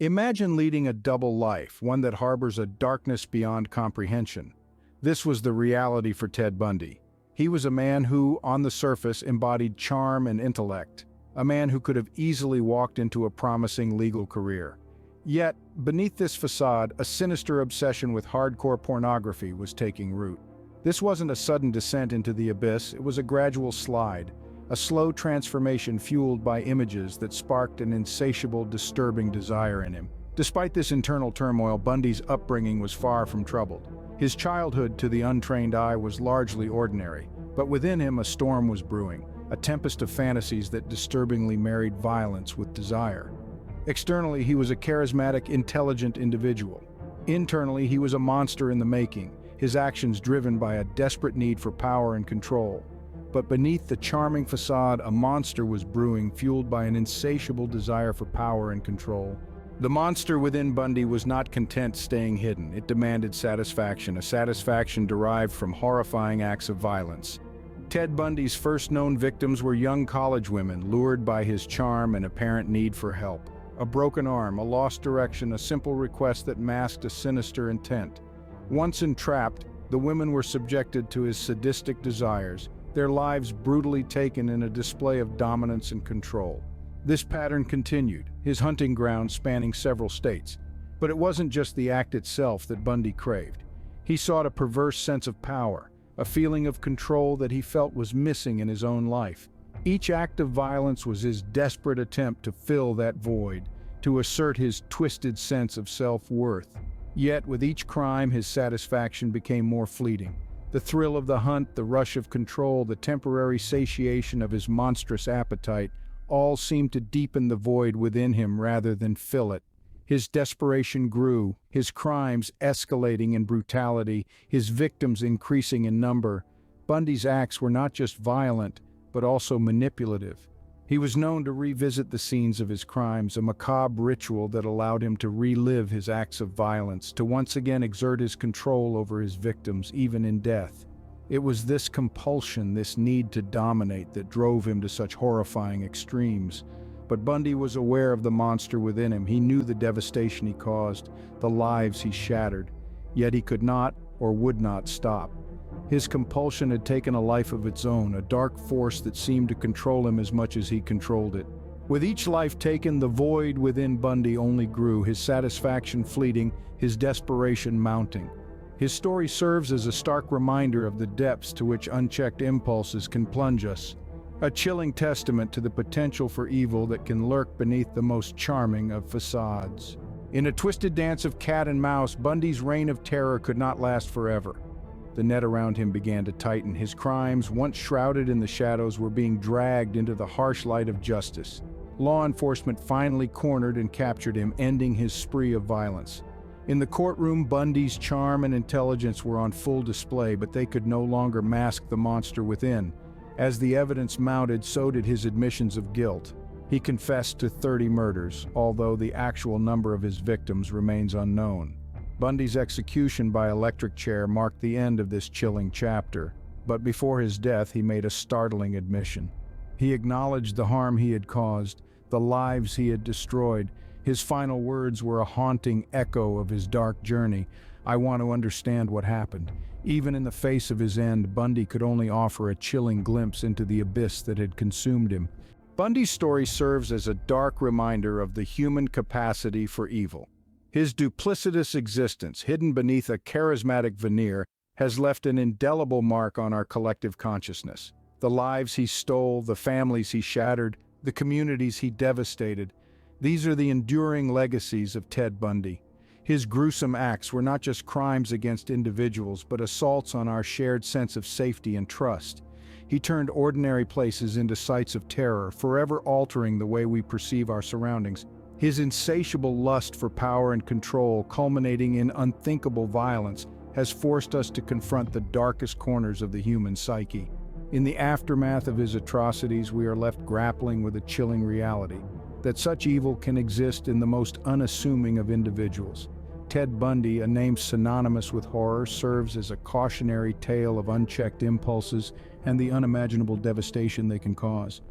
Imagine leading a double life, one that harbors a darkness beyond comprehension. This was the reality for Ted Bundy. He was a man who, on the surface, embodied charm and intellect, a man who could have easily walked into a promising legal career. Yet, beneath this facade, a sinister obsession with hardcore pornography was taking root. This wasn't a sudden descent into the abyss, it was a gradual slide, a slow transformation fueled by images that sparked an insatiable, disturbing desire in him. Despite this internal turmoil, Bundy's upbringing was far from troubled. His childhood, to the untrained eye, was largely ordinary, but within him a storm was brewing, a tempest of fantasies that disturbingly married violence with desire. Externally, he was a charismatic, intelligent individual. Internally, he was a monster in the making, his actions driven by a desperate need for power and control. But beneath the charming facade, a monster was brewing, fueled by an insatiable desire for power and control. The monster within Bundy was not content staying hidden. It demanded satisfaction, a satisfaction derived from horrifying acts of violence. Ted Bundy's first known victims were young college women, lured by his charm and apparent need for help. A broken arm, a lost direction, a simple request that masked a sinister intent. Once entrapped, the women were subjected to his sadistic desires, their lives brutally taken in a display of dominance and control. This pattern continued, his hunting ground spanning several states. But it wasn't just the act itself that Bundy craved. He sought a perverse sense of power, a feeling of control that he felt was missing in his own life. Each act of violence was his desperate attempt to fill that void, to assert his twisted sense of self-worth. Yet, with each crime, his satisfaction became more fleeting. The thrill of the hunt, the rush of control, the temporary satiation of his monstrous appetite, all seemed to deepen the void within him rather than fill it. His desperation grew, his crimes escalating in brutality, his victims increasing in number. Bundy's acts were not just violent, but also manipulative. He was known to revisit the scenes of his crimes, a macabre ritual that allowed him to relive his acts of violence, to once again exert his control over his victims, even in death. It was this compulsion, this need to dominate, that drove him to such horrifying extremes. But Bundy was aware of the monster within him. He knew the devastation he caused, the lives he shattered. Yet he could not or would not stop. His compulsion had taken a life of its own, a dark force that seemed to control him as much as he controlled it. With each life taken, the void within Bundy only grew, his satisfaction fleeting, his desperation mounting. His story serves as a stark reminder of the depths to which unchecked impulses can plunge us, a chilling testament to the potential for evil that can lurk beneath the most charming of facades. In a twisted dance of cat and mouse, Bundy's reign of terror could not last forever. The net around him began to tighten. His crimes, once shrouded in the shadows, were being dragged into the harsh light of justice. Law enforcement finally cornered and captured him, ending his spree of violence. In the courtroom, Bundy's charm and intelligence were on full display, but they could no longer mask the monster within. As the evidence mounted, so did his admissions of guilt. He confessed to 30 murders, although the actual number of his victims remains unknown. Bundy's execution by electric chair marked the end of this chilling chapter, but before his death he made a startling admission. He acknowledged the harm he had caused, the lives he had destroyed. His final words were a haunting echo of his dark journey. "I want to understand what happened." Even in the face of his end, Bundy could only offer a chilling glimpse into the abyss that had consumed him. Bundy's story serves as a dark reminder of the human capacity for evil. His duplicitous existence, hidden beneath a charismatic veneer, has left an indelible mark on our collective consciousness. The lives he stole, the families he shattered, the communities he devastated, these are the enduring legacies of Ted Bundy. His gruesome acts were not just crimes against individuals, but assaults on our shared sense of safety and trust. He turned ordinary places into sites of terror, forever altering the way we perceive our surroundings. His insatiable lust for power and control, culminating in unthinkable violence, has forced us to confront the darkest corners of the human psyche. In the aftermath of his atrocities, we are left grappling with a chilling reality, that such evil can exist in the most unassuming of individuals. Ted Bundy, a name synonymous with horror, serves as a cautionary tale of unchecked impulses and the unimaginable devastation they can cause.